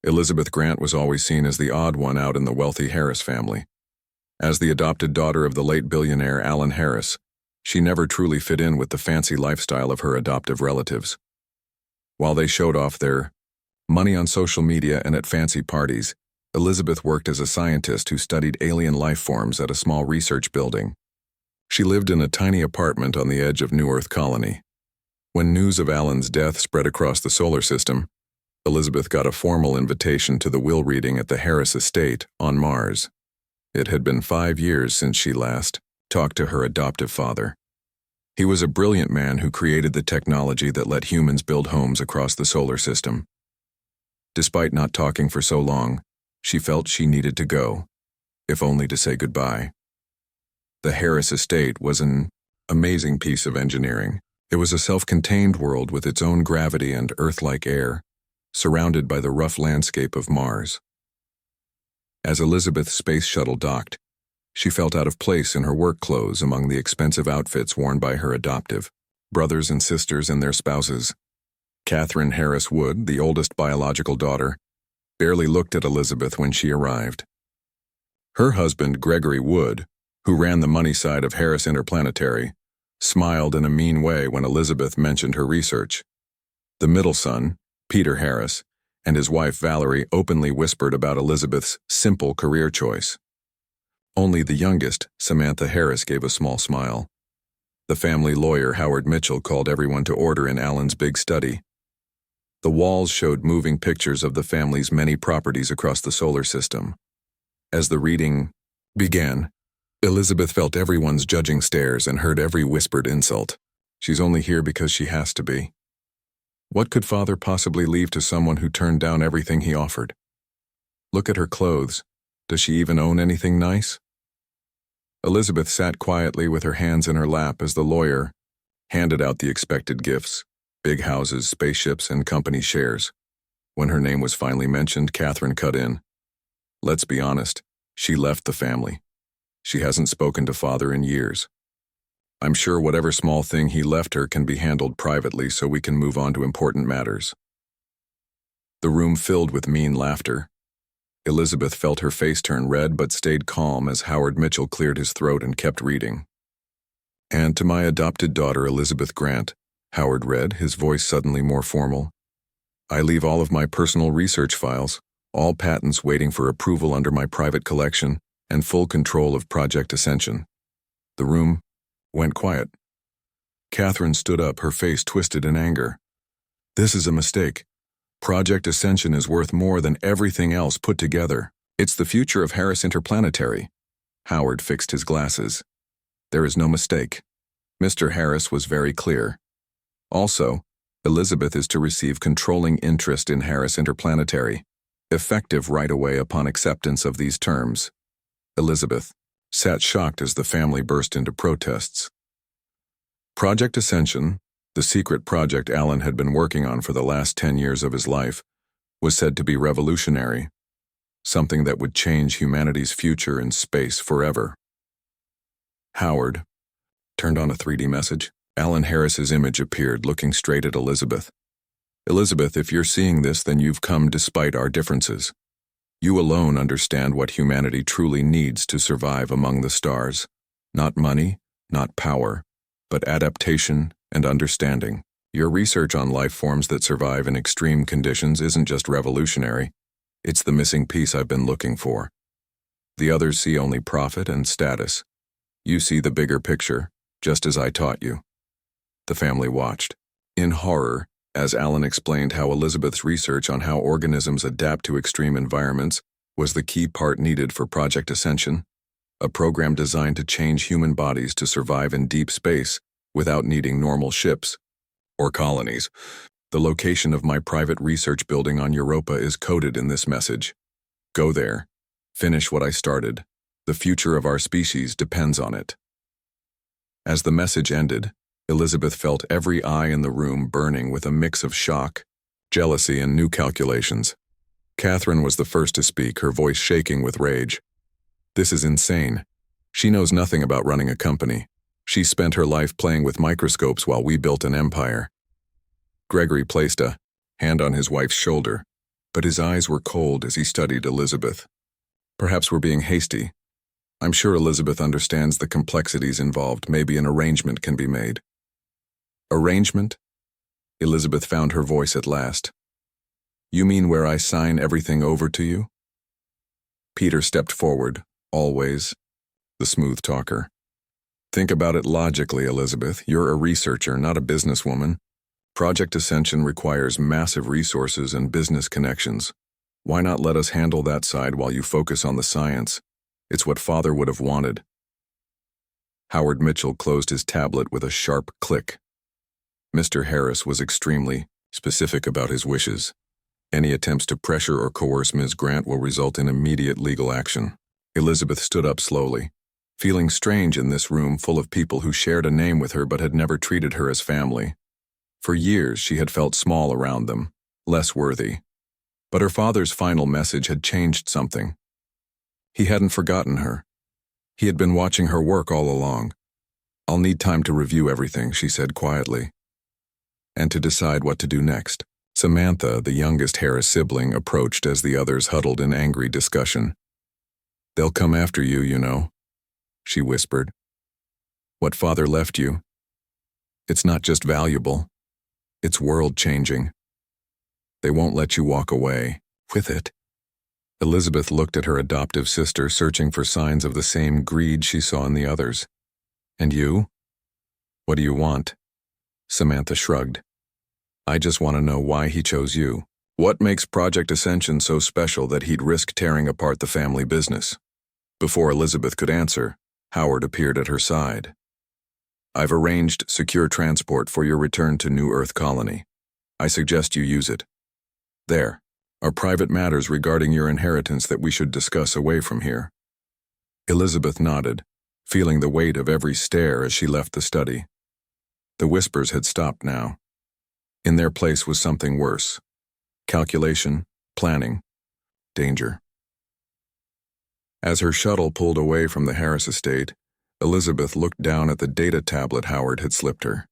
Elizabeth Grant was always seen as the odd one out in the wealthy Harris family. As the adopted daughter of the late billionaire Alan Harris, she never truly fit in with the fancy lifestyle of her adoptive relatives. While they showed off their money on social media and at fancy parties, Elizabeth worked as a scientist who studied alien life forms at a small research building. She lived in a tiny apartment on the edge of New Earth Colony. When news of Alan's death spread across the solar system, Elizabeth got a formal invitation to the will reading at the Harris estate on Mars. It had been 5 years since she last talked to her adoptive father. He was a brilliant man who created the technology that let humans build homes across the solar system. Despite not talking for so long, she felt she needed to go, if only to say goodbye. The Harris estate was an amazing piece of engineering. It was a self-contained world with its own gravity and Earth-like air, surrounded by the rough landscape of Mars. As Elizabeth's space shuttle docked, she felt out of place in her work clothes among the expensive outfits worn by her adoptive brothers and sisters and their spouses. Catherine Harris Wood, the oldest biological daughter, barely looked at Elizabeth when she arrived. Her husband, Gregory Wood, who ran the money side of Harris Interplanetary, smiled in a mean way when Elizabeth mentioned her research. The middle son, Peter Harris, and his wife Valerie openly whispered about Elizabeth's simple career choice. Only the youngest, Samantha Harris, gave a small smile. The family lawyer, Howard Mitchell, called everyone to order in Alan's big study. The walls showed moving pictures of the family's many properties across the solar system. As the reading began, Elizabeth felt everyone's judging stares and heard every whispered insult. She's only here because she has to be. What could father possibly leave to someone who turned down everything he offered? Look at her clothes. Does she even own anything nice? Elizabeth sat quietly with her hands in her lap as the lawyer handed out the expected gifts: big houses, spaceships, and company shares. When her name was finally mentioned, Catherine cut in. Let's be honest, she left the family. She hasn't spoken to father in years. I'm sure whatever small thing he left her can be handled privately so we can move on to important matters. The room filled with mean laughter. Elizabeth felt her face turn red but stayed calm as Howard Mitchell cleared his throat and kept reading. And to my adopted daughter Elizabeth Grant, Howard read, his voice suddenly more formal. I leave all of my personal research files, all patents waiting for approval under my private collection, and full control of Project Ascension. The room went quiet. Catherine stood up, her face twisted in anger. This is a mistake. Project Ascension is worth more than everything else put together. It's the future of Harris Interplanetary. Howard fixed his glasses. There is no mistake. Mr. Harris was very clear. Also, Elizabeth is to receive controlling interest in Harris Interplanetary, effective right away upon acceptance of these terms. Elizabeth sat shocked as the family burst into protests. Project Ascension, the secret project Alan had been working on for the last 10 years of his life, was said to be revolutionary, something that would change humanity's future in space forever. Howard turned on a 3D message. Alan Harris's image appeared, looking straight at Elizabeth. Elizabeth, if you're seeing this, then you've come despite our differences. You alone understand what humanity truly needs to survive among the stars. Not money, not power, but adaptation and understanding. Your research on life forms that survive in extreme conditions isn't just revolutionary. It's the missing piece I've been looking for. The others see only profit and status. You see the bigger picture, just as I taught you. The family watched, in horror, as Alan explained how Elizabeth's research on how organisms adapt to extreme environments was the key part needed for Project Ascension, a program designed to change human bodies to survive in deep space without needing normal ships or colonies. The location of my private research building on Europa is coded in this message. Go there. Finish what I started. The future of our species depends on it. As the message ended, Elizabeth felt every eye in the room burning with a mix of shock, jealousy, and new calculations. Catherine was the first to speak, her voice shaking with rage. This is insane. She knows nothing about running a company. She spent her life playing with microscopes while we built an empire. Gregory placed a hand on his wife's shoulder. but his eyes were cold as he studied Elizabeth. Perhaps we're being hasty. I'm sure Elizabeth understands the complexities involved. Maybe an arrangement can be made. Arrangement? Elizabeth found her voice at last. You mean where I sign everything over to you? Peter stepped forward, always the smooth talker. Think about it logically, Elizabeth. You're a researcher, not a businesswoman. Project Ascension requires massive resources and business connections. Why not let us handle that side while you focus on the science? It's what Father would have wanted. Howard Mitchell closed his tablet with a sharp click. Mr. Harris was extremely specific about his wishes. Any attempts to pressure or coerce Ms. Grant will result in immediate legal action. Elizabeth stood up slowly, feeling strange in this room full of people who shared a name with her but had never treated her as family. For years, she had felt small around them, less worthy. But her father's final message had changed something. He hadn't forgotten her. He had been watching her work all along. I'll need time to review everything, she said quietly, and to decide what to do next. Samantha, the youngest Harris sibling, approached as the others huddled in angry discussion. They'll come after you, you know, she whispered. What Father left you. It's not just valuable. It's world-changing. They won't let you walk away with it. Elizabeth looked at her adoptive sister, searching for signs of the same greed she saw in the others. And you? What do you want? Samantha shrugged. I just want to know why he chose you. What makes Project Ascension so special that he'd risk tearing apart the family business? Before Elizabeth could answer, Howard appeared at her side. I've arranged secure transport for your return to New Earth Colony. I suggest you use it. There are private matters regarding your inheritance that we should discuss away from here. Elizabeth nodded, feeling the weight of every stare as she left the study. The whispers had stopped now. In their place was something worse. Calculation, planning, danger. As her shuttle pulled away from the Harris estate, Elizabeth looked down at the data tablet Howard had slipped her.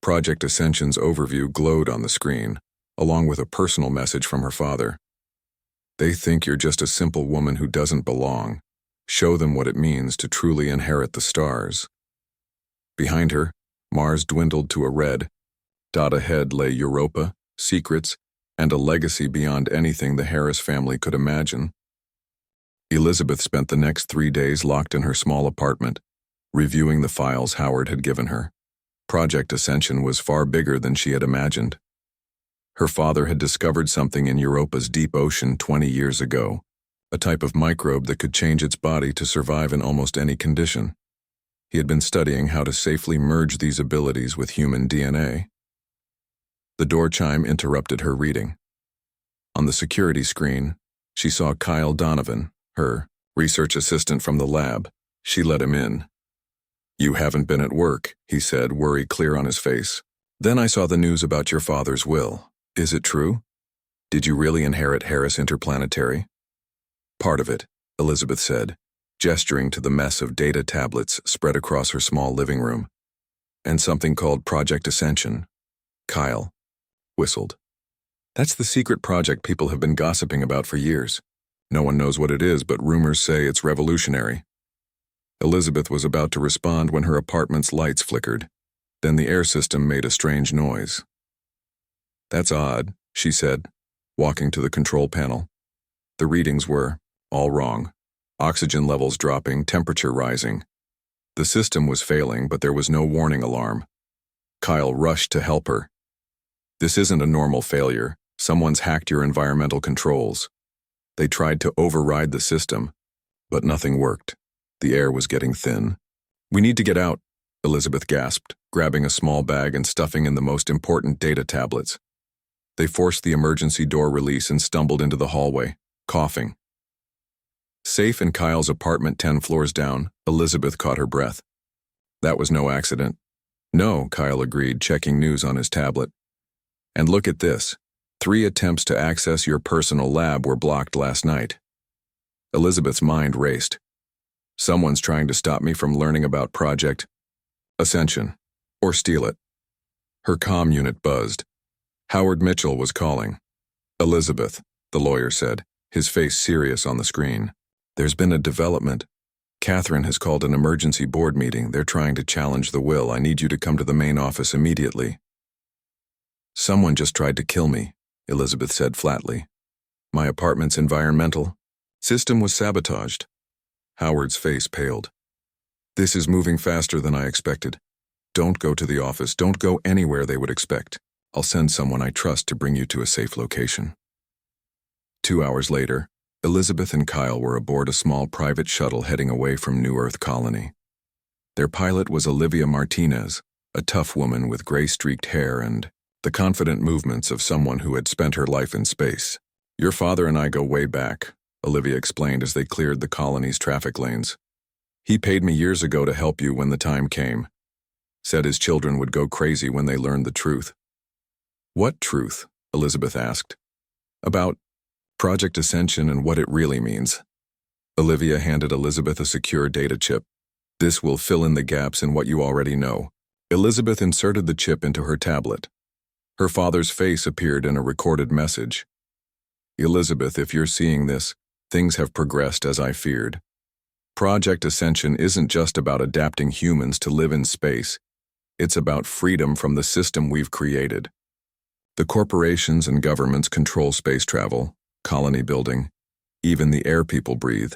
Project Ascension's overview glowed on the screen, along with a personal message from her father. They think you're just a simple woman who doesn't belong. Show them what it means to truly inherit the stars. Behind her, Mars dwindled to a red. Dot ahead lay Europa, secrets, and a legacy beyond anything the Harris family could imagine. Elizabeth spent the next 3 days locked in her small apartment, reviewing the files Howard had given her. Project Ascension was far bigger than she had imagined. Her father had discovered something in Europa's deep ocean 20 years ago, a type of microbe that could change its body to survive in almost any condition. He had been studying how to safely merge these abilities with human DNA. The door chime interrupted her reading. On the security screen, she saw Kyle Donovan, her research assistant from the lab. She let him in. You haven't been at work, he said, worry clear on his face. Then I saw the news about your father's will. Is it true? Did you really inherit Harris Interplanetary? Part of it, Elizabeth said, gesturing to the mess of data tablets spread across her small living room. And something called Project Ascension. Kyle whistled. That's the secret project people have been gossiping about for years. No one knows what it is, but rumors say it's revolutionary. Elizabeth was about to respond when her apartment's lights flickered. Then the air system made a strange noise. That's odd, she said, walking to the control panel. The readings were all wrong. Oxygen levels dropping, temperature rising. The system was failing, but there was no warning alarm. Kyle rushed to help her. This isn't a normal failure. Someone's hacked your environmental controls. They tried to override the system, but nothing worked. The air was getting thin. We need to get out, Elizabeth gasped, grabbing a small bag and stuffing in the most important data tablets. They forced the emergency door release and stumbled into the hallway, coughing. Safe in Kyle's apartment 10 floors down, Elizabeth caught her breath. That was no accident. No, Kyle agreed, checking news on his tablet. And look at this. 3 attempts to access your personal lab were blocked last night. Elizabeth's mind raced. Someone's trying to stop me from learning about Project Ascension, or steal it. Her comm unit buzzed. Howard Mitchell was calling. Elizabeth, the lawyer said, his face serious on the screen. There's been a development. Catherine has called an emergency board meeting. They're trying to challenge the will. I need you to come to the main office immediately. Someone just tried to kill me, Elizabeth said flatly. My apartment's environmental system was sabotaged. Howard's face paled. This is moving faster than I expected. Don't go to the office. Don't go anywhere they would expect. I'll send someone I trust to bring you to a safe location. 2 hours later, Elizabeth and Kyle were aboard a small private shuttle heading away from New Earth Colony. Their pilot was Olivia Martinez, a tough woman with gray-streaked hair and the confident movements of someone who had spent her life in space. Your father and I go way back, Olivia explained as they cleared the colony's traffic lanes. He paid me years ago to help you when the time came. Said his children would go crazy when they learned the truth. What truth? Elizabeth asked. About Project Ascension and what it really means. Olivia handed Elizabeth a secure data chip. This will fill in the gaps in what you already know. Elizabeth inserted the chip into her tablet. Her father's face appeared in a recorded message. Elizabeth, if you're seeing this, things have progressed as I feared. Project Ascension isn't just about adapting humans to live in space. It's about freedom from the system we've created. The corporations and governments control space travel, colony building, even the air people breathe.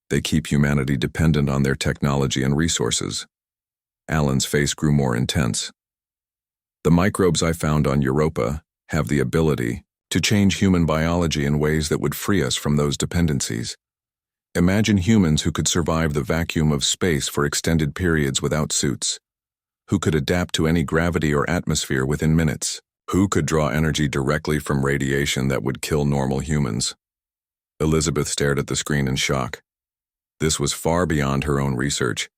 They keep humanity dependent on their technology and resources. Alan's face grew more intense. The microbes I found on Europa have the ability to change human biology in ways that would free us from those dependencies. Imagine humans who could survive the vacuum of space for extended periods without suits, who could adapt to any gravity or atmosphere within minutes, who could draw energy directly from radiation that would kill normal humans. Elizabeth stared at the screen in shock. This was far beyond her own research,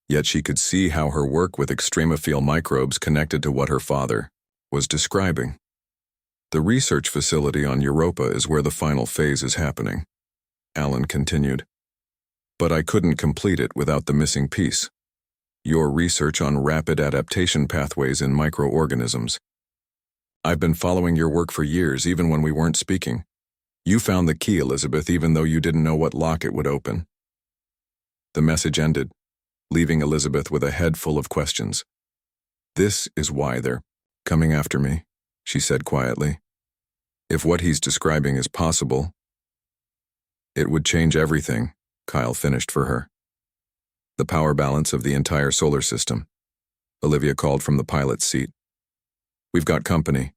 yet she could see how her work with extremophile microbes connected to what her father was describing. The research facility on Europa is where the final phase is happening, Alan continued. But I couldn't complete it without the missing piece. Your research on rapid adaptation pathways in microorganisms. I've been following your work for years, even when we weren't speaking. You found the key, Elizabeth, even though you didn't know what lock it would open. The message ended, leaving Elizabeth with a head full of questions. This is why they're coming after me, she said quietly. If what he's describing is possible, it would change everything, Kyle finished for her. The power balance of the entire solar system, Olivia called from the pilot's seat. We've got company.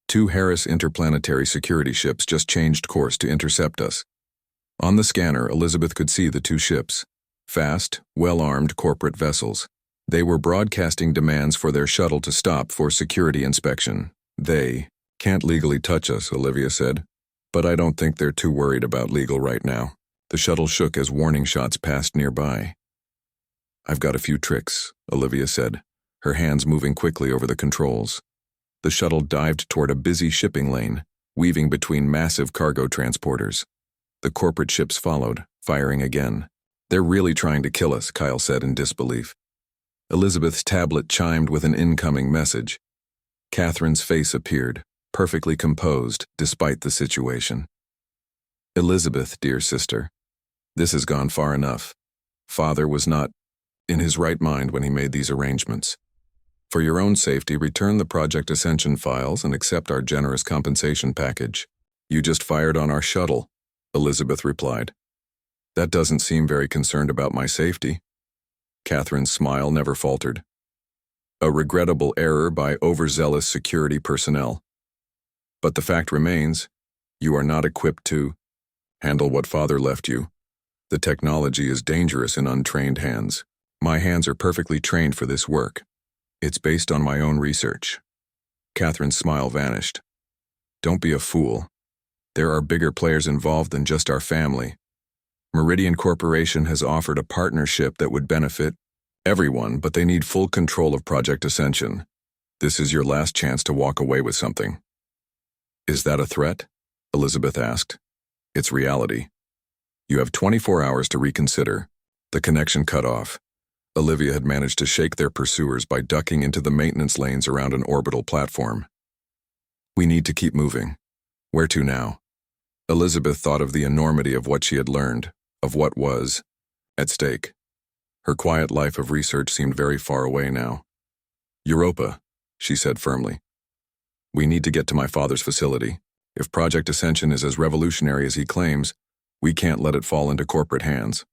2 Harris interplanetary security ships just changed course to intercept us. On the scanner, Elizabeth could see the 2 ships. Fast, well-armed corporate vessels. They were broadcasting demands for their shuttle to stop for security inspection. They can't legally touch us, Olivia said. But I don't think they're too worried about legal right now. The shuttle shook as warning shots passed nearby. I've got a few tricks, Olivia said, her hands moving quickly over the controls. The shuttle dived toward a busy shipping lane, weaving between massive cargo transporters. The corporate ships followed, firing again. They're really trying to kill us, Kyle said in disbelief. Elizabeth's tablet chimed with an incoming message. Catherine's face appeared, perfectly composed despite the situation. Elizabeth, dear sister, this has gone far enough. Father was not in his right mind when he made these arrangements. For your own safety, return the Project Ascension files and accept our generous compensation package. You just fired on our shuttle, Elizabeth replied. That doesn't seem very concerned about my safety. Catherine's smile never faltered. A regrettable error by overzealous security personnel. But the fact remains, you are not equipped to handle what Father left you. The technology is dangerous in untrained hands. My hands are perfectly trained for this work. It's based on my own research. Catherine's smile vanished. Don't be a fool. There are bigger players involved than just our family. Meridian Corporation has offered a partnership that would benefit everyone, but they need full control of Project Ascension. This is your last chance to walk away with something. Is that a threat? Elizabeth asked. It's reality. You have 24 hours to reconsider. The connection cut off. Olivia had managed to shake their pursuers by ducking into the maintenance lanes around an orbital platform. We need to keep moving. Where to now? Elizabeth thought of the enormity of what she had learned, of what was at stake. Her quiet life of research seemed very far away now. Europa, she said firmly. We need to get to my father's facility. If Project Ascension is as revolutionary as he claims, we can't let it fall into corporate hands.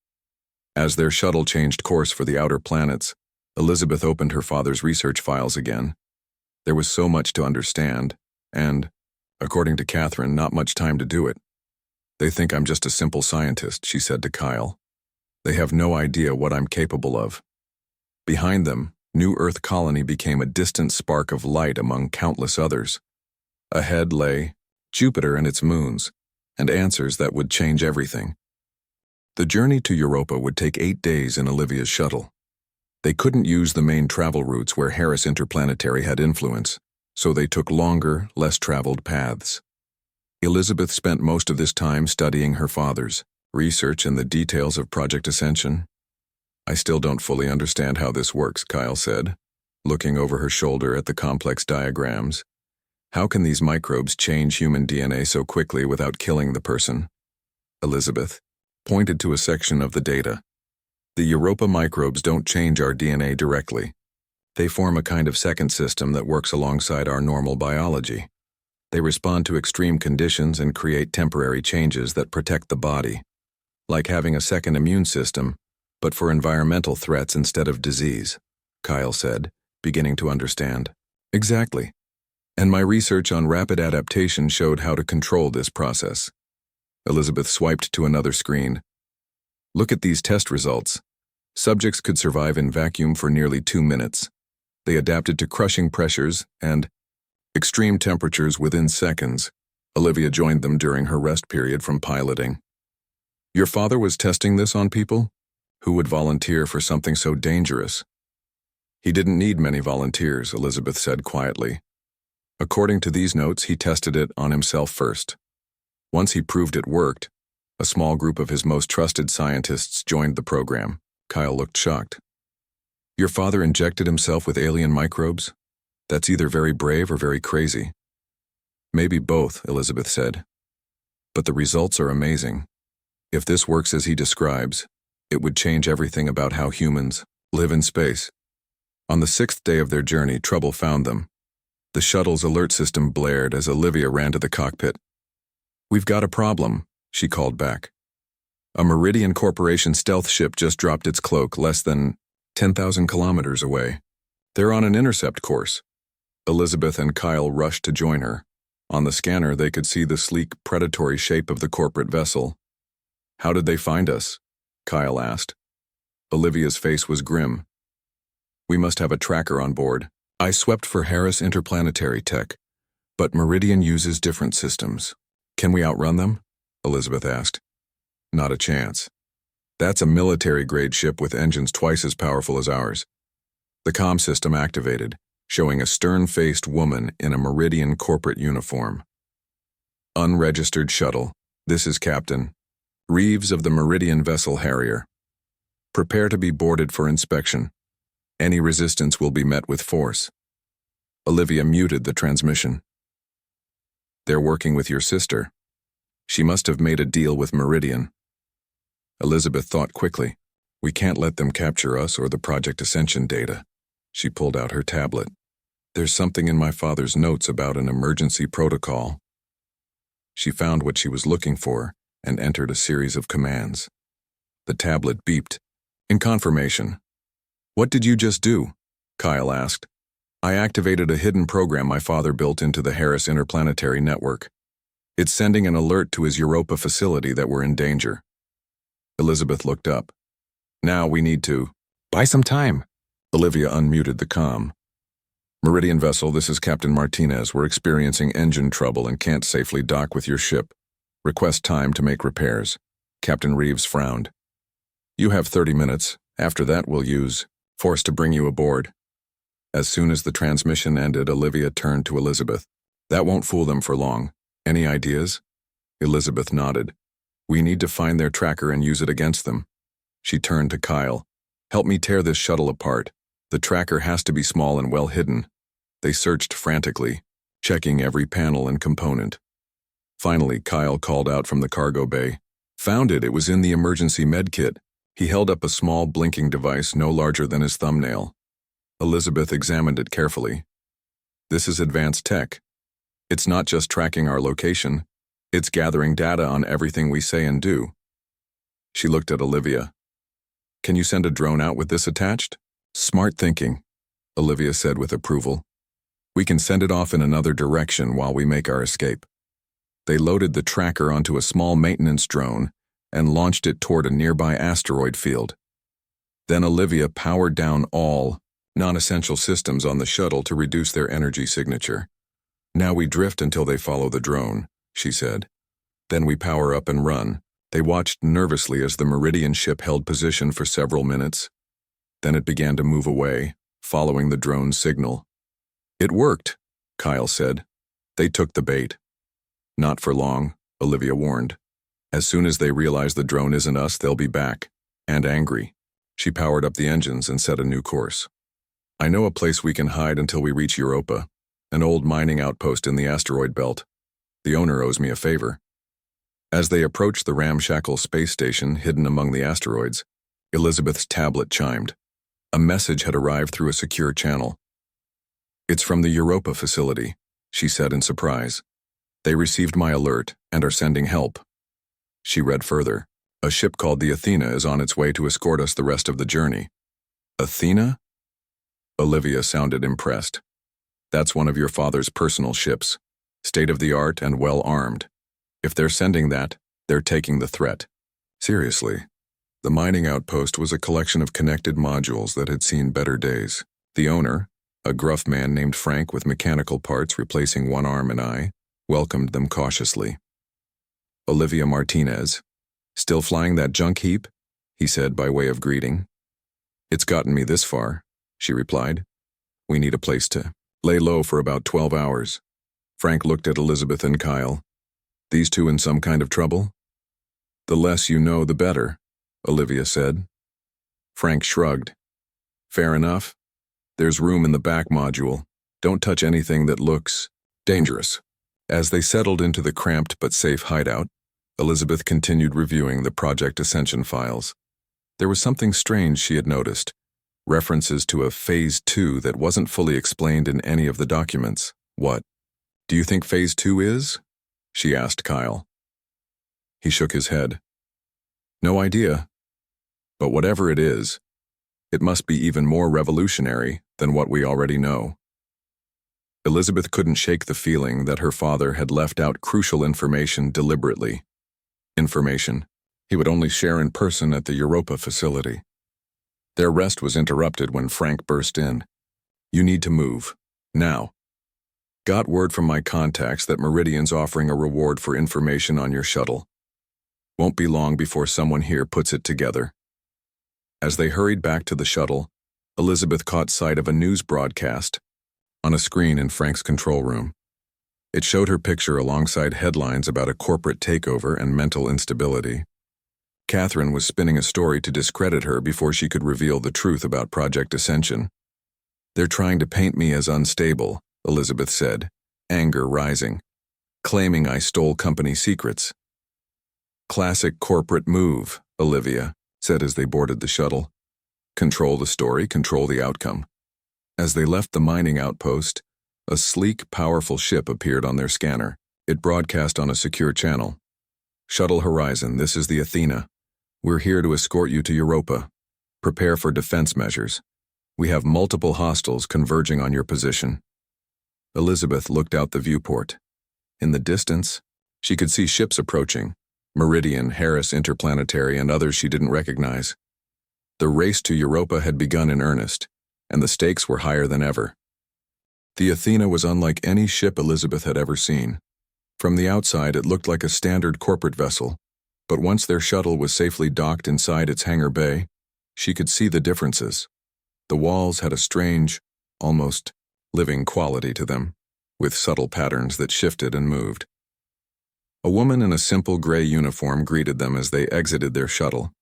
As their shuttle changed course for the outer planets, Elizabeth opened her father's research files again. There was so much to understand, and, according to Catherine, not much time to do it. They think I'm just a simple scientist, she said to Kyle. They have no idea what I'm capable of. Behind them, New Earth Colony became a distant spark of light among countless others. Ahead lay Jupiter and its moons, and answers that would change everything. The journey to Europa would take 8 days in Olivia's shuttle. They couldn't use the main travel routes where Harris Interplanetary had influence, so they took longer, less traveled paths. Elizabeth spent most of this time studying her father's research and the details of Project Ascension. I still don't fully understand how this works, Kyle said, looking over her shoulder at the complex diagrams. How can these microbes change human DNA so quickly without killing the person? Elizabeth pointed to a section of the data. The Europa microbes don't change our DNA directly. They form a kind of second system that works alongside our normal biology. They respond to extreme conditions and create temporary changes that protect the body, like having a second immune system, but for environmental threats instead of disease, Kyle said, beginning to understand. Exactly. And my research on rapid adaptation showed how to control this process. Elizabeth swiped to another screen. Look at these test results. Subjects could survive in vacuum for nearly 2 minutes. They adapted to crushing pressures and extreme temperatures within seconds. Olivia joined them during her rest period from piloting. Your father was testing this on people? Who would volunteer for something so dangerous? He didn't need many volunteers, Elizabeth said quietly. According to these notes, he tested it on himself first. Once he proved it worked, a small group of his most trusted scientists joined the program. Kyle looked shocked. Your father injected himself with alien microbes? That's either very brave or very crazy. Maybe both, Elizabeth said. But the results are amazing. If this works as he describes, it would change everything about how humans live in space. On the 6th day of their journey, trouble found them. The shuttle's alert system blared as Olivia ran to the cockpit. We've got a problem, she called back. A Meridian Corporation stealth ship just dropped its cloak less than 10,000 kilometers away. They're on an intercept course. Elizabeth and Kyle rushed to join her. On the scanner, they could see the sleek, predatory shape of the corporate vessel. How did they find us? Kyle asked. Olivia's face was grim. We must have a tracker on board. I swept for Harris Interplanetary Tech, but Meridian uses different systems. Can we outrun them? Elizabeth asked. Not a chance. That's a military-grade ship with engines twice as powerful as ours. The comm system activated, showing a stern-faced woman in a Meridian corporate uniform. Unregistered shuttle. This is Captain Reeves of the Meridian Vessel Harrier. Prepare to be boarded for inspection. Any resistance will be met with force. Olivia muted the transmission. They're working with your sister. She must have made a deal with Meridian. Elizabeth thought quickly. We can't let them capture us or the Project Ascension data. She pulled out her tablet. There's something in my father's notes about an emergency protocol. She found what she was looking for and entered a series of commands. The tablet beeped. In confirmation. What did you just do? Kyle asked. I activated a hidden program my father built into the Harris Interplanetary Network. It's sending an alert to his Europa facility that we're in danger. Elizabeth looked up. Now we need to buy some time. Olivia unmuted the comm. Meridian vessel, this is Captain Martinez. We're experiencing engine trouble and can't safely dock with your ship. Request time to make repairs. Captain Reeves frowned. You have 30 minutes. After that, we'll use force to bring you aboard. As soon as the transmission ended, Olivia turned to Elizabeth. That won't fool them for long. Any ideas? Elizabeth nodded. We need to find their tracker and use it against them. She turned to Kyle. Help me tear this shuttle apart. The tracker has to be small and well hidden. They searched frantically, checking every panel and component. Finally, Kyle called out from the cargo bay. Found it, it was in the emergency med kit. He held up a small blinking device no larger than his thumbnail. Elizabeth examined it carefully. This is advanced tech. It's not just tracking our location, it's gathering data on everything we say and do. She looked at Olivia. Can you send a drone out with this attached? Smart thinking, Olivia said with approval. We can send it off in another direction while we make our escape. They loaded the tracker onto a small maintenance drone and launched it toward a nearby asteroid field. Then Olivia powered down all non-essential systems on the shuttle to reduce their energy signature. Now we drift until they follow the drone, she said. Then we power up and run. They watched nervously as the Meridian ship held position for several minutes. Then it began to move away, following the drone's signal. It worked, Kyle said. They took the bait. Not for long, Olivia warned. As soon as they realize the drone isn't us, they'll be back, and angry. She powered up the engines and set a new course. I know a place we can hide until we reach Europa, an old mining outpost in the asteroid belt. The owner owes me a favor. As they approached the ramshackle space station hidden among the asteroids, Elizabeth's tablet chimed. A message had arrived through a secure channel. It's from the Europa facility, she said in surprise. They received my alert and are sending help. She read further. A ship called the Athena is on its way to escort us the rest of the journey. Athena? Olivia sounded impressed. That's one of your father's personal ships, state-of-the-art and well-armed. If they're sending that, they're taking the threat. Seriously. The mining outpost was a collection of connected modules that had seen better days. The owner, a gruff man named Frank with mechanical parts replacing one arm and eye, welcomed them cautiously. Olivia Martinez, still flying that junk heap? He said by way of greeting. It's gotten me this far, she replied. We need a place to lay low for about 12 hours. Frank looked at Elizabeth and Kyle. These two in some kind of trouble? The less you know, the better, Olivia said. Frank shrugged. Fair enough. There's room in the back module. Don't touch anything that looks dangerous. As they settled into the cramped but safe hideout, Elizabeth continued reviewing the Project Ascension files. There was something strange she had noticed, references to a Phase 2 that wasn't fully explained in any of the documents. What? Do you think Phase 2 is? She asked Kyle. He shook his head. No idea. But whatever it is, it must be even more revolutionary than what we already know. Elizabeth couldn't shake the feeling that her father had left out crucial information deliberately. Information he would only share in person at the Europa facility. Their rest was interrupted when Frank burst in. You need to move. Now. Got word from my contacts that Meridian's offering a reward for information on your shuttle. Won't be long before someone here puts it together. As they hurried back to the shuttle, Elizabeth caught sight of a news broadcast on a screen in Frank's control room. It showed her picture alongside headlines about a corporate takeover and mental instability. Catherine was spinning a story to discredit her before she could reveal the truth about Project Ascension. They're trying to paint me as unstable, Elizabeth said, anger rising, claiming I stole company secrets. Classic corporate move, Olivia said as they boarded the shuttle. Control the story, control the outcome. As they left the mining outpost, a sleek, powerful ship appeared on their scanner. It broadcast on a secure channel. Shuttle Horizon, this is the Athena. We're here to escort you to Europa. Prepare for defense measures. We have multiple hostiles converging on your position. Elizabeth looked out the viewport. In the distance, she could see ships approaching. Meridian, Harris Interplanetary, and others she didn't recognize. The race to Europa had begun in earnest, and the stakes were higher than ever. The Athena was unlike any ship Elizabeth had ever seen. From the outside, it looked like a standard corporate vessel, but once their shuttle was safely docked inside its hangar bay, she could see the differences. The walls had a strange, almost living quality to them, with subtle patterns that shifted and moved. A woman in a simple gray uniform greeted them as they exited their shuttle.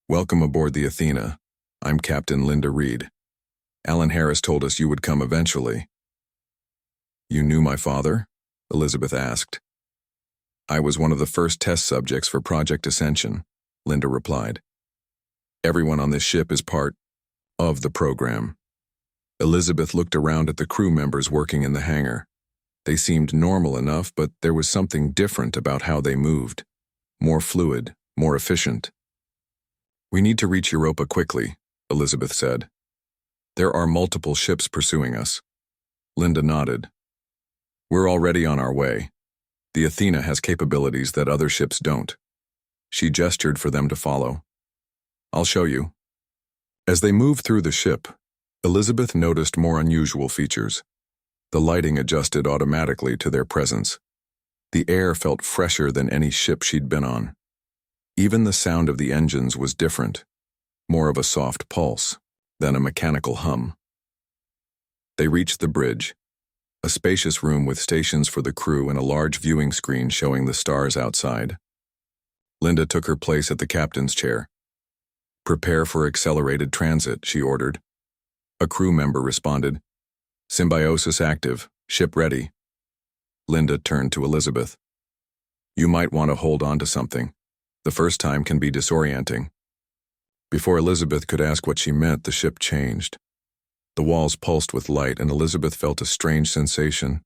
Welcome aboard the Athena. I'm Captain Linda Reed. Alan Harris told us you would come eventually. You knew my father? Elizabeth asked. I was one of the first test subjects for Project Ascension, Linda replied. Everyone on this ship is part of the program. Elizabeth looked around at the crew members working in the hangar. They seemed normal enough, but there was something different about how they moved. More fluid, more efficient. We need to reach Europa quickly, Elizabeth said. There are multiple ships pursuing us. Linda nodded. We're already on our way. The Athena has capabilities that other ships don't. She gestured for them to follow. I'll show you. As they moved through the ship, Elizabeth noticed more unusual features. The lighting adjusted automatically to their presence. The air felt fresher than any ship she'd been on. Even the sound of the engines was different, more of a soft pulse than a mechanical hum. They reached the bridge, a spacious room with stations for the crew and a large viewing screen showing the stars outside. Linda took her place at the captain's chair. Prepare for accelerated transit, she ordered. A crew member responded. Symbiosis active, ship ready. Linda turned to Elizabeth. You might want to hold on to something. The first time can be disorienting. Before Elizabeth could ask what she meant, the ship changed. The walls pulsed with light, and Elizabeth felt a strange sensation,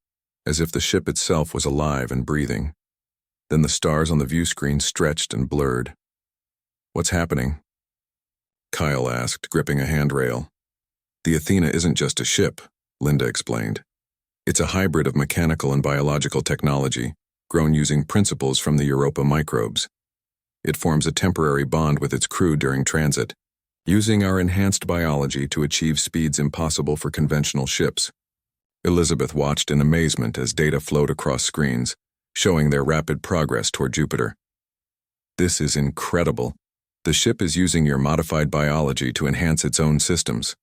as if the ship itself was alive and breathing. Then the stars on the view screen stretched and blurred. What's happening? Kyle asked, gripping a handrail. The Athena isn't just a ship, Linda explained. It's a hybrid of mechanical and biological technology, grown using principles from the Europa microbes. It forms a temporary bond with its crew during transit, using our enhanced biology to achieve speeds impossible for conventional ships. Elizabeth watched in amazement as data flowed across screens, showing their rapid progress toward Jupiter. This is incredible. The ship is using your modified biology to enhance its own systems.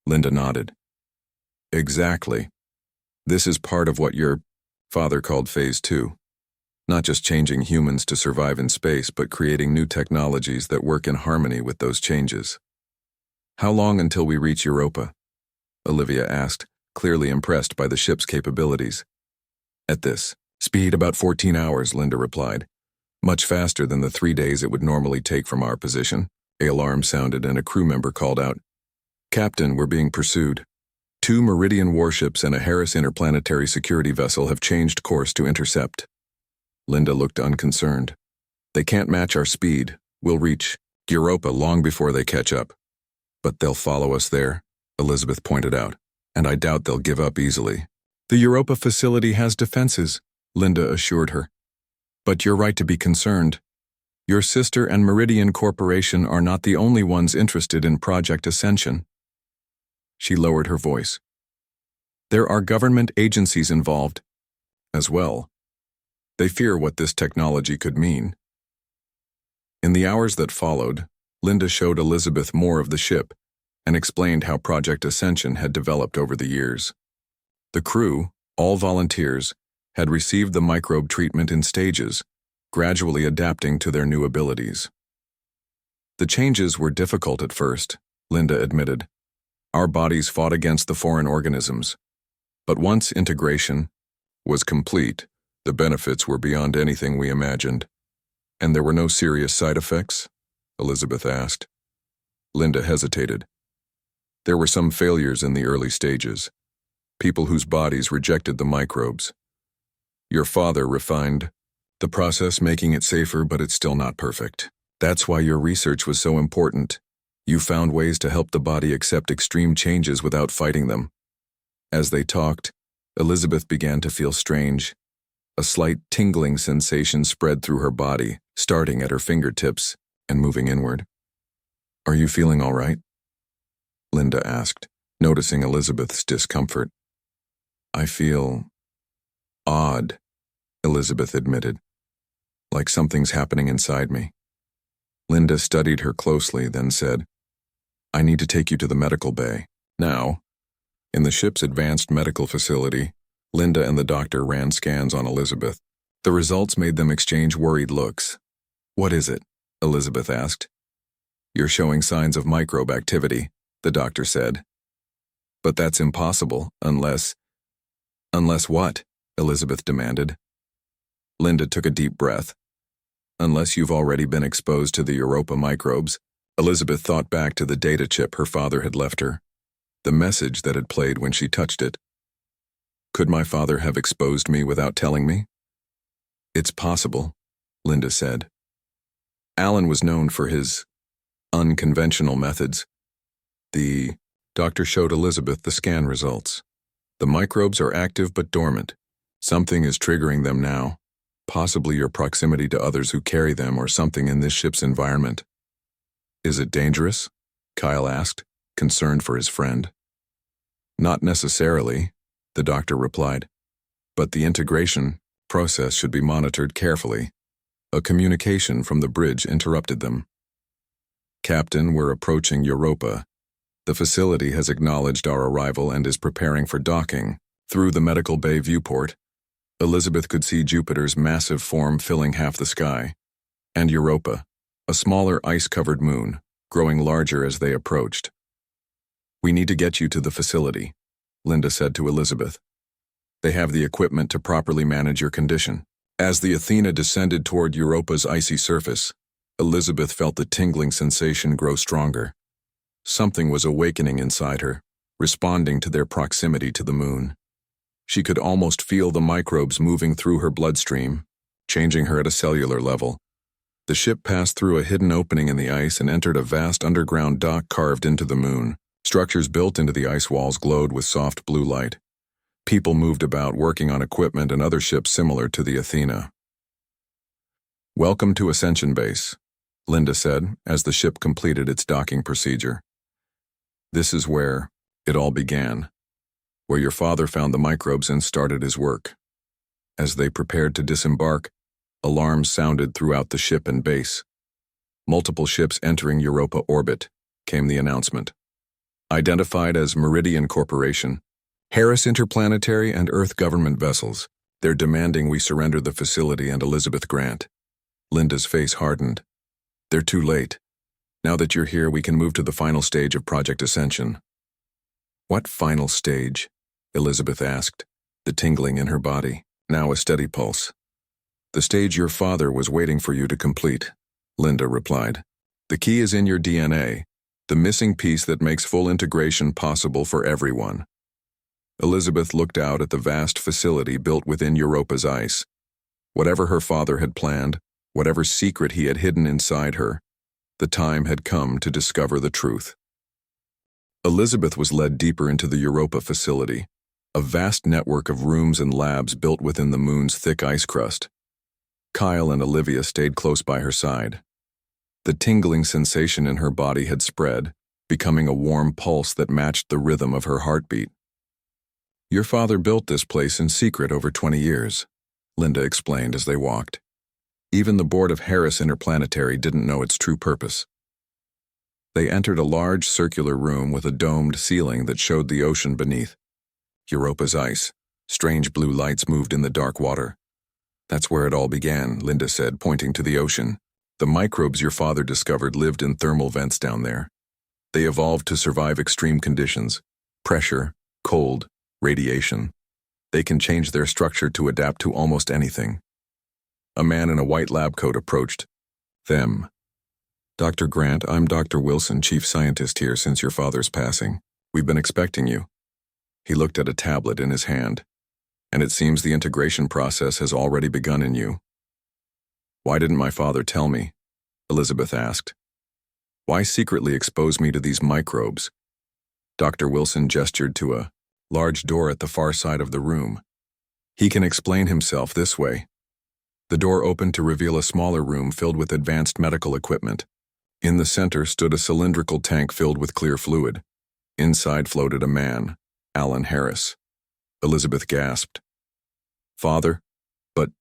Linda nodded. Exactly. This is part of what your father called Phase 2. Not just changing humans to survive in space, but creating new technologies that work in harmony with those changes. How long until we reach Europa? Olivia asked, clearly impressed by the ship's capabilities. At this speed, about 14 hours, Linda replied. Much faster than the 3 days it would normally take from our position. An alarm sounded and a crew member called out. Captain, we're being pursued. 2 Meridian warships and a Harris interplanetary security vessel have changed course to intercept. Linda looked unconcerned. They can't match our speed. We'll reach Europa long before they catch up. But they'll follow us there, Elizabeth pointed out, and I doubt they'll give up easily. The Europa facility has defenses, Linda assured her. But you're right to be concerned. Your sister and Meridian Corporation are not the only ones interested in Project Ascension. She lowered her voice. There are government agencies involved, as well. They fear what this technology could mean. In the hours that followed, Linda showed Elizabeth more of the ship and explained how Project Ascension had developed over the years. The crew, all volunteers, had received the microbe treatment in stages, gradually adapting to their new abilities. The changes were difficult at first, Linda admitted. Our bodies fought against the foreign organisms. But once integration was complete, the benefits were beyond anything we imagined. And there were no serious side effects? Elizabeth asked. Linda hesitated. There were some failures in the early stages. People whose bodies rejected the microbes. Your father refined the process, making it safer, but it's still not perfect. That's why your research was so important. You found ways to help the body accept extreme changes without fighting them. As they talked, Elizabeth began to feel strange. A slight tingling sensation spread through her body, starting at her fingertips and moving inward. Are you feeling all right? Linda asked, noticing Elizabeth's discomfort. I feel odd, Elizabeth admitted, like something's happening inside me. Linda studied her closely, then said, I need to take you to the medical bay. Now, in the ship's advanced medical facility, Linda and the doctor ran scans on Elizabeth. The results made them exchange worried looks. What is it? Elizabeth asked. You're showing signs of microbe activity, the doctor said. But that's impossible, unless what? Elizabeth demanded. Linda took a deep breath. Unless you've already been exposed to the Europa microbes, Elizabeth thought back to the data chip her father had left her, the message that had played when she touched it. Could my father have exposed me without telling me? It's possible, Linda said. Alan was known for his unconventional methods. The doctor showed Elizabeth the scan results. The microbes are active but dormant. Something is triggering them now, possibly your proximity to others who carry them or something in this ship's environment. Is it dangerous? Kyle asked, concerned for his friend. Not necessarily, the doctor replied, but the integration process should be monitored carefully. A communication from the bridge interrupted them. Captain, we're approaching Europa. The facility has acknowledged our arrival and is preparing for docking. Through the medical bay viewport, Elizabeth could see Jupiter's massive form filling half the sky, and Europa, a smaller ice-covered moon, growing larger as they approached. We need to get you to the facility, Linda said to Elizabeth. They have the equipment to properly manage your condition. As the Athena descended toward Europa's icy surface, Elizabeth felt the tingling sensation grow stronger. Something was awakening inside her, responding to their proximity to the moon. She could almost feel the microbes moving through her bloodstream, changing her at a cellular level. The ship passed through a hidden opening in the ice and entered a vast underground dock carved into the moon. Structures built into the ice walls glowed with soft blue light. People moved about working on equipment and other ships similar to the Athena. Welcome to Ascension Base, Linda said as the ship completed its docking procedure. This is where it all began, where your father found the microbes and started his work. As they prepared to disembark, alarms sounded throughout the ship and base. Multiple ships entering Europa orbit, came the announcement. Identified as Meridian Corporation, Harris Interplanetary and Earth government vessels, they're demanding we surrender the facility and Elizabeth Grant. Linda's face hardened. They're too late. Now that you're here, we can move to the final stage of Project Ascension. What final stage? Elizabeth asked, the tingling in her body, now a steady pulse. The stage your father was waiting for you to complete, Linda replied. The key is in your DNA, the missing piece that makes full integration possible for everyone. Elizabeth looked out at the vast facility built within Europa's ice. Whatever her father had planned, whatever secret he had hidden inside her, the time had come to discover the truth. Elizabeth was led deeper into the Europa facility, a vast network of rooms and labs built within the moon's thick ice crust. Kyle and Olivia stayed close by her side. The tingling sensation in her body had spread, becoming a warm pulse that matched the rhythm of her heartbeat. Your father built this place in secret over 20 years, Linda explained as they walked. Even the board of Harris Interplanetary didn't know its true purpose. They entered a large circular room with a domed ceiling that showed the ocean beneath. Europa's ice, strange blue lights moved in the dark water. That's where it all began, Linda said, pointing to the ocean. The microbes your father discovered lived in thermal vents down there. They evolved to survive extreme conditions: pressure, cold, radiation. They can change their structure to adapt to almost anything. A man in a white lab coat approached them. Dr. Grant, I'm Dr. Wilson, chief scientist here since your father's passing. We've been expecting you. He looked at a tablet in his hand. And it seems the integration process has already begun in you. Why didn't my father tell me? Elizabeth asked. Why secretly expose me to these microbes? Dr. Wilson gestured to a large door at the far side of the room. He can explain himself this way. The door opened to reveal a smaller room filled with advanced medical equipment. In the center stood a cylindrical tank filled with clear fluid. Inside floated a man, Alan Harris. Elizabeth gasped. Father? But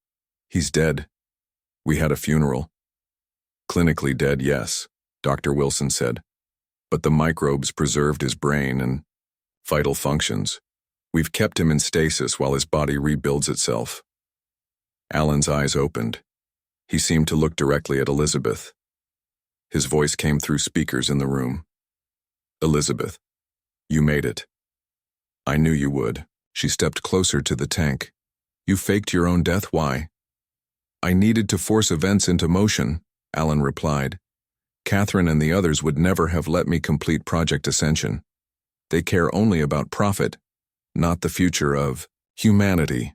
he's dead. We had a funeral. Clinically dead, yes, Dr. Wilson said. But the microbes preserved his brain and vital functions. We've kept him in stasis while his body rebuilds itself. Alan's eyes opened. He seemed to look directly at Elizabeth. His voice came through speakers in the room. Elizabeth, you made it. I knew you would. She stepped closer to the tank. You faked your own death, why? I needed to force events into motion, Alan replied. Catherine and the others would never have let me complete Project Ascension. They care only about profit, not the future of humanity.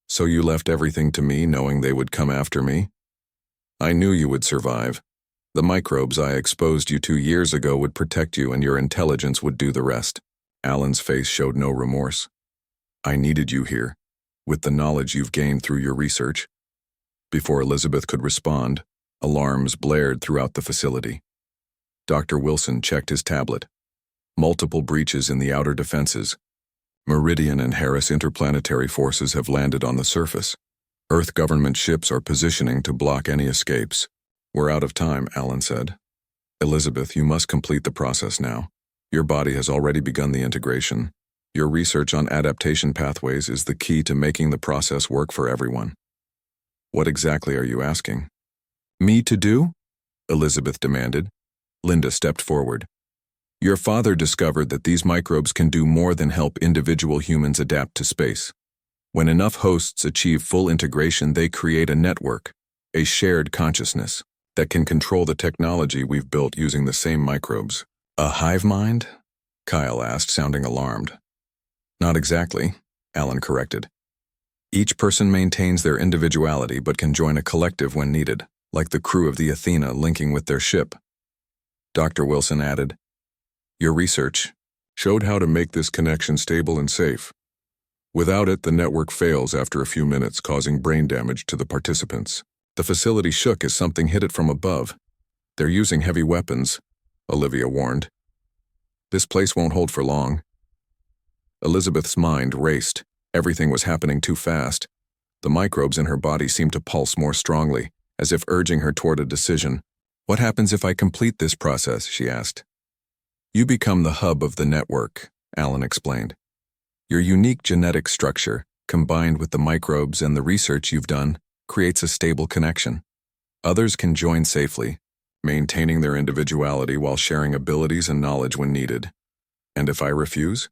So you left everything to me knowing they would come after me? I knew you would survive. The microbes I exposed you 2 years ago would protect you and your intelligence would do the rest. Alan's face showed no remorse. I needed you here, with the knowledge you've gained through your research. Before Elizabeth could respond, alarms blared throughout the facility. Dr. Wilson checked his tablet. Multiple breaches in the outer defenses. Meridian and Harris interplanetary forces have landed on the surface. Earth government ships are positioning to block any escapes. We're out of time, Alan said. Elizabeth, you must complete the process now. Your body has already begun the integration. Your research on adaptation pathways is the key to making the process work for everyone. What exactly are you asking? Me to do? Elizabeth demanded. Linda stepped forward. Your father discovered that these microbes can do more than help individual humans adapt to space. When enough hosts achieve full integration, they create a network, a shared consciousness, that can control the technology we've built using the same microbes. A hive mind? Kyle asked, sounding alarmed. Not exactly, Alan corrected. Each person maintains their individuality but can join a collective when needed, like the crew of the Athena linking with their ship. Dr. Wilson added, Your research showed how to make this connection stable and safe. Without it, the network fails after a few minutes, causing brain damage to the participants. The facility shook as something hit it from above. They're using heavy weapons, Olivia warned. This place won't hold for long. Elizabeth's mind raced. Everything was happening too fast. The microbes in her body seemed to pulse more strongly, as if urging her toward a decision. What happens if I complete this process? She asked. You become the hub of the network, Alan explained. Your unique genetic structure, combined with the microbes and the research you've done, creates a stable connection. Others can join safely, maintaining their individuality while sharing abilities and knowledge when needed. And if I refuse?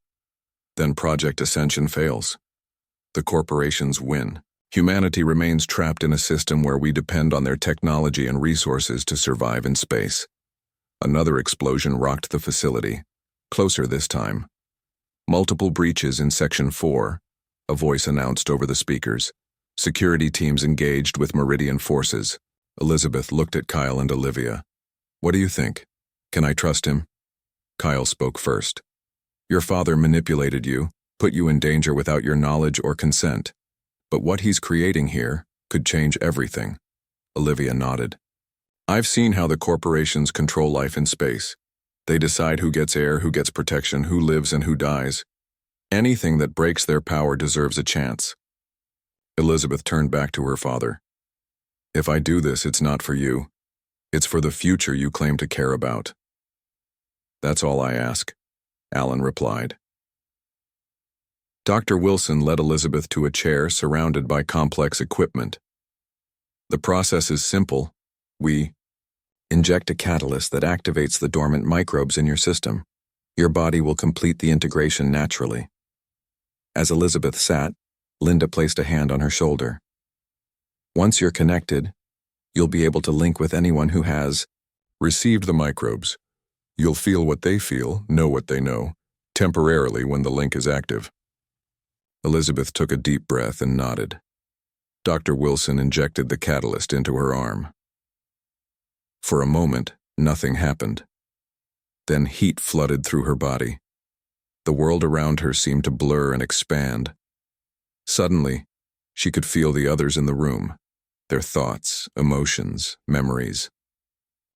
Then Project Ascension fails. The corporations win. Humanity remains trapped in a system where we depend on their technology and resources to survive in space. Another explosion rocked the facility, closer this time. Multiple breaches in Section 4, a voice announced over the speakers. Security teams engaged with Meridian forces. Elizabeth looked at Kyle and Olivia. What do you think? Can I trust him? Kyle spoke first. Your father manipulated you, put you in danger without your knowledge or consent. But what he's creating here could change everything. Olivia nodded. I've seen how the corporations control life in space. They decide who gets air, who gets protection, who lives and who dies. Anything that breaks their power deserves a chance. Elizabeth turned back to her father. If I do this, it's not for you. It's for the future you claim to care about. That's all I ask, Alan replied. Dr. Wilson led Elizabeth to a chair surrounded by complex equipment. The process is simple. We inject a catalyst that activates the dormant microbes in your system. Your body will complete the integration naturally. As Elizabeth sat, Linda placed a hand on her shoulder. Once you're connected, you'll be able to link with anyone who has received the microbes. You'll feel what they feel, know what they know, temporarily when the link is active. Elizabeth took a deep breath and nodded. Dr. Wilson injected the catalyst into her arm. For a moment, nothing happened. Then heat flooded through her body. The world around her seemed to blur and expand. Suddenly, she could feel the others in the room, their thoughts, emotions, memories.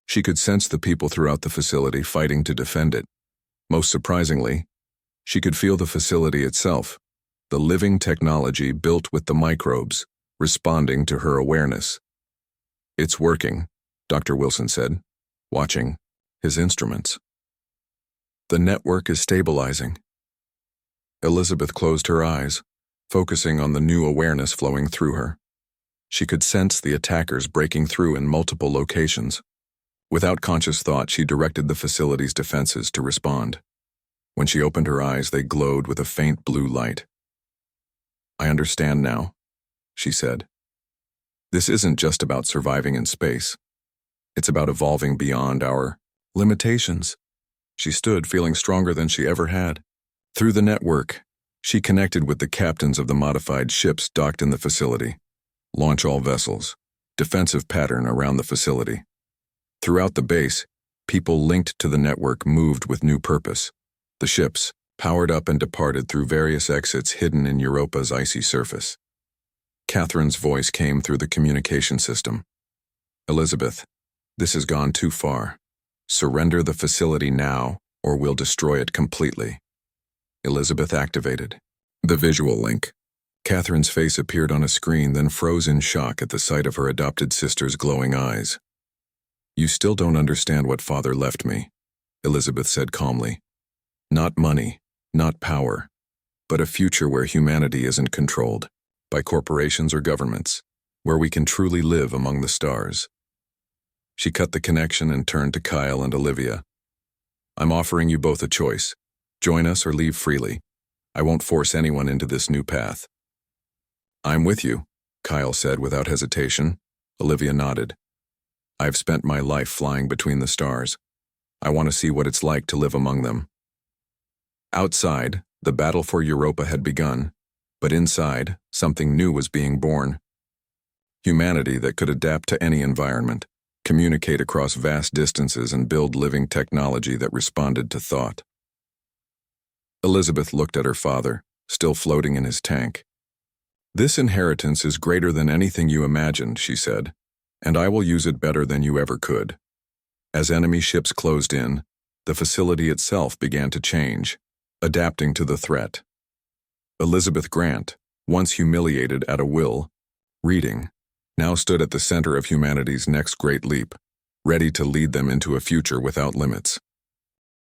She could sense the people throughout the facility fighting to defend it. Most surprisingly, she could feel the facility itself, the living technology built with the microbes, responding to her awareness. It's working, Dr. Wilson said, watching his instruments. The network is stabilizing. Elizabeth closed her eyes, focusing on the new awareness flowing through her. She could sense the attackers breaking through in multiple locations. Without conscious thought, she directed the facility's defenses to respond. When she opened her eyes, they glowed with a faint blue light. I understand now, she said. This isn't just about surviving in space. It's about evolving beyond our limitations. She stood feeling stronger than she ever had. Through the network, she connected with the captains of the modified ships docked in the facility. Launch all vessels. Defensive pattern around the facility. Throughout the base, people linked to the network moved with new purpose. The ships powered up and departed through various exits hidden in Europa's icy surface. Catherine's voice came through the communication system. Elizabeth, this has gone too far. Surrender the facility now, or we'll destroy it completely. Elizabeth activated. The visual link. Catherine's face appeared on a screen, then froze in shock at the sight of her adopted sister's glowing eyes. You still don't understand what father left me, Elizabeth said calmly. Not money, not power, but a future where humanity isn't controlled by corporations or governments, where we can truly live among the stars. She cut the connection and turned to Kyle and Olivia. I'm offering you both a choice. Join us or leave freely. I won't force anyone into this new path. I'm with you, Kyle said without hesitation. Olivia nodded. I've spent my life flying between the stars. I want to see what it's like to live among them. Outside, the battle for Europa had begun, but inside, something new was being born. Humanity that could adapt to any environment, communicate across vast distances, and build living technology that responded to thought. Elizabeth looked at her father, still floating in his tank. This inheritance is greater than anything you imagined, she said, and I will use it better than you ever could. As enemy ships closed in, the facility itself began to change, adapting to the threat. Elizabeth Grant, once humiliated at a will, reading, now stood at the center of humanity's next great leap, ready to lead them into a future without limits.